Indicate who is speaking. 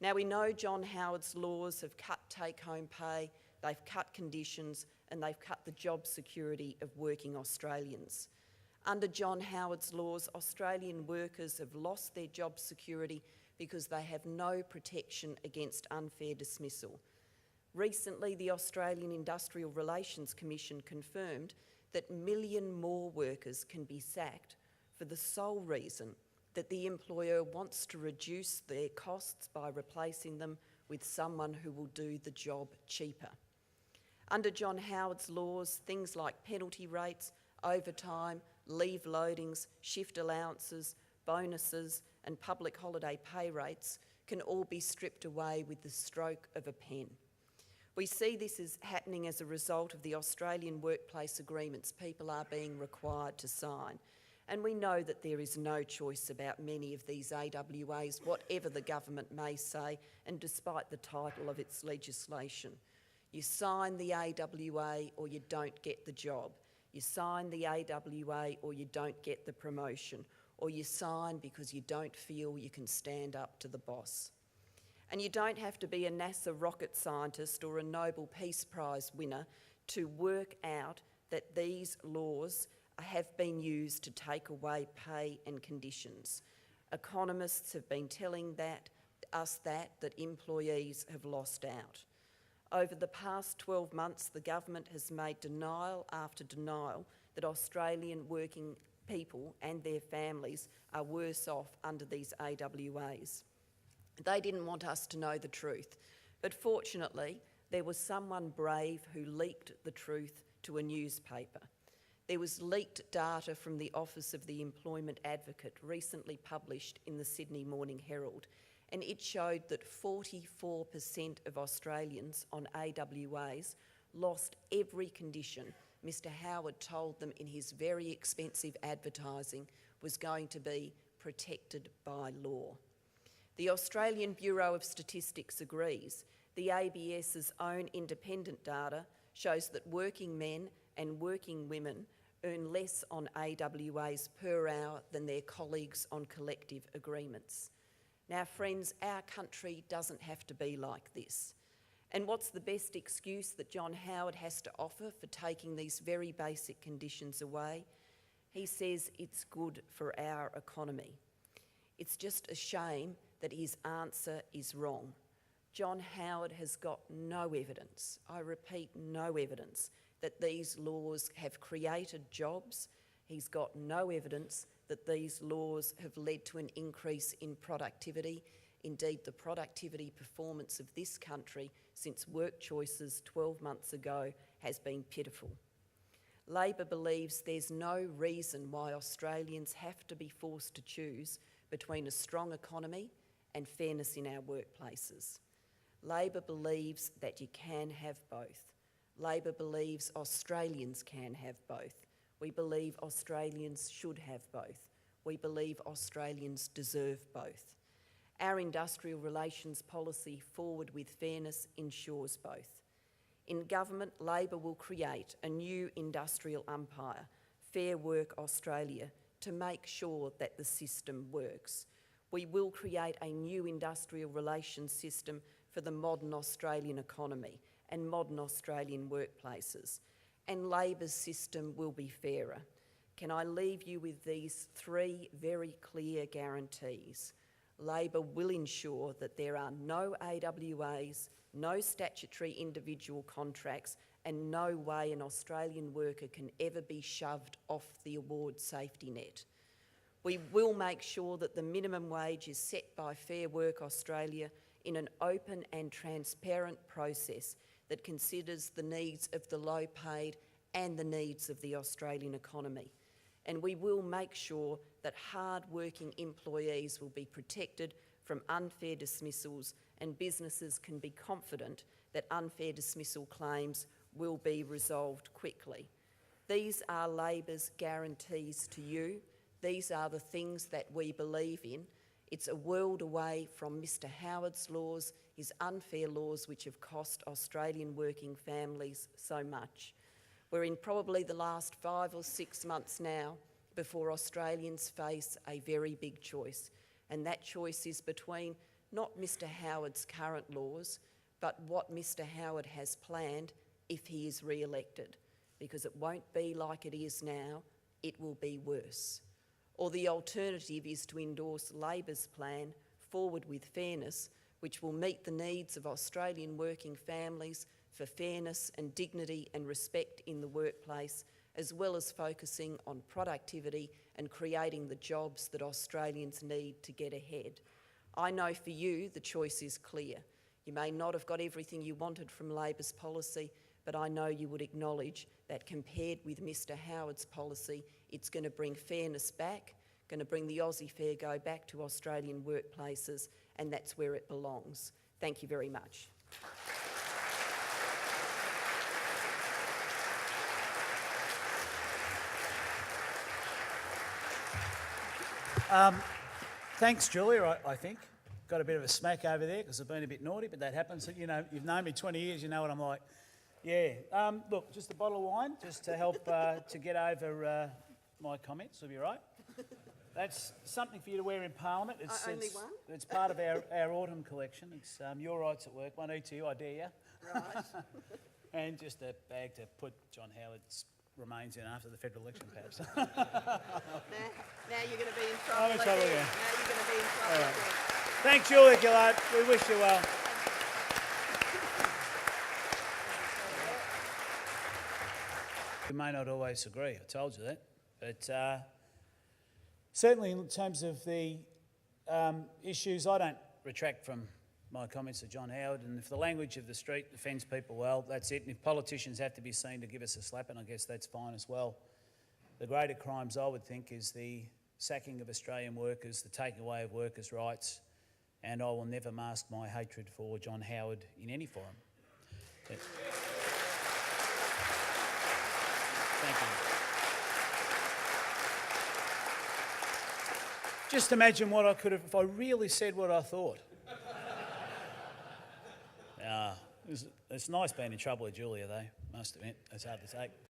Speaker 1: Now, we know John Howard's laws have cut take-home pay, they've cut conditions, and they've cut the job security of working Australians. Under John Howard's laws, Australian workers have lost their job security because they have no protection against unfair dismissal. Recently, the Australian Industrial Relations Commission confirmed that a million more workers can be sacked for the sole reason that the employer wants to reduce their costs by replacing them with someone who will do the job cheaper. Under John Howard's laws, things like penalty rates, overtime, leave loadings, shift allowances, bonuses and public holiday pay rates can all be stripped away with the stroke of a pen. We see this as happening as a result of the Australian workplace agreements people are being required to sign. And we know that there is no choice about many of these AWAs, whatever the government may say, and despite the title of its legislation. You sign the AWA or you don't get the job. You sign the AWA or you don't get the promotion, or you sign because you don't feel you can stand up to the boss. And you don't have to be a NASA rocket scientist or a Nobel Peace Prize winner to work out that these laws have been used to take away pay and conditions. Economists have been telling us that employees have lost out. Over the past 12 months, the government has made denial after denial that Australian working people and their families are worse off under these AWAs. They didn't want us to know the truth, but fortunately, there was someone brave who leaked the truth to a newspaper. There was leaked data from the Office of the Employment Advocate recently published in the Sydney Morning Herald, and it showed that 44% of Australians on AWAs lost every condition Mr. Howard told them in his very expensive advertising was going to be protected by law. The Australian Bureau of Statistics agrees. The ABS's own independent data shows that working men and working women earn less on AWAs per hour than their colleagues on collective agreements. Now, friends, our country doesn't have to be like this. And what's the best excuse that John Howard has to offer for taking these very basic conditions away? He says it's good for our economy. It's just a shame that his answer is wrong. John Howard has got no evidence, I repeat, no evidence, that these laws have created jobs. He's got no evidence that these laws have led to an increase in productivity. Indeed, the productivity performance of this country since work choices 12 months ago has been pitiful. Labor believes there's no reason why Australians have to be forced to choose between a strong economy and fairness in our workplaces. Labor believes that you can have both. Labor believes Australians can have both. We believe Australians should have both. We believe Australians deserve both. Our industrial relations policy forward with fairness ensures both. In government, Labor will create a new industrial umpire, Fair Work Australia, to make sure that the system works. We will create a new industrial relations system for the modern Australian economy and modern Australian workplaces. And Labor's system will be fairer. Can I leave you with these three very clear guarantees? Labor will ensure that there are no AWAs, no statutory individual contracts, and no way an Australian worker can ever be shoved off the award safety net. We will make sure that the minimum wage is set by Fair Work Australia in an open and transparent process that considers the needs of the low-paid and the needs of the Australian economy. And we will make sure that hard-working employees will be protected from unfair dismissals, and businesses can be confident that unfair dismissal claims will be resolved quickly. These are Labor's guarantees to you. These are the things that we believe in. It's a world away from Mr. Howard's laws, his unfair laws which have cost Australian working families so much. We're in probably the last 5 or 6 months now before Australians face a very big choice, and that choice is between not Mr Howard's current laws, but what Mr Howard has planned if he is re-elected, because it won't be like it is now, it will be worse. Or the alternative is to endorse Labor's plan, Forward with Fairness, which will meet the needs of Australian working families for fairness and dignity and respect in the workplace, as well as focusing on productivity and creating the jobs that Australians need to get ahead. I know for you the choice is clear. You may not have got everything you wanted from Labor's policy, but I know you would acknowledge that compared with Mr Howard's policy, it's going to bring fairness back, going to bring the Aussie Fair Go back to Australian workplaces, and that's where it belongs. Thank you very much.
Speaker 2: Thanks, Julia, I think. Got a bit of a smack over there because I've been a bit naughty, but that happens. You know, you've known me 20 years, you know what I'm like. Yeah. Look, just a bottle of wine, just to help to get over my comments, will be right. That's something for you to wear in Parliament.
Speaker 1: Only one?
Speaker 2: It's part of our autumn collection. It's Your Rights at Work, one each to you, I dare you.
Speaker 1: Right.
Speaker 2: And just a bag to put John Howard's remains in after the federal election, perhaps.
Speaker 1: Now you're going to be in trouble.
Speaker 2: I'm in trouble
Speaker 1: again.
Speaker 2: again.
Speaker 1: Now you're going to be in trouble
Speaker 2: All right.
Speaker 1: again.
Speaker 2: Thanks, Julia Gillard. We wish you well. We may not always agree, I told you that. But certainly in terms of the issues, I don't retract from my comments to John Howard, and if the language of the street offends people, well, that's it. And if politicians have to be seen to give us a slap, and I guess that's fine as well. The greater crimes, I would think, is the sacking of Australian workers, the taking away of workers' rights, and I will never mask my hatred for John Howard in any forum. But thank you. Just imagine what I could have, if I really said what I thought. It's nice being in trouble with Julia, though, must admit. It's hard to take.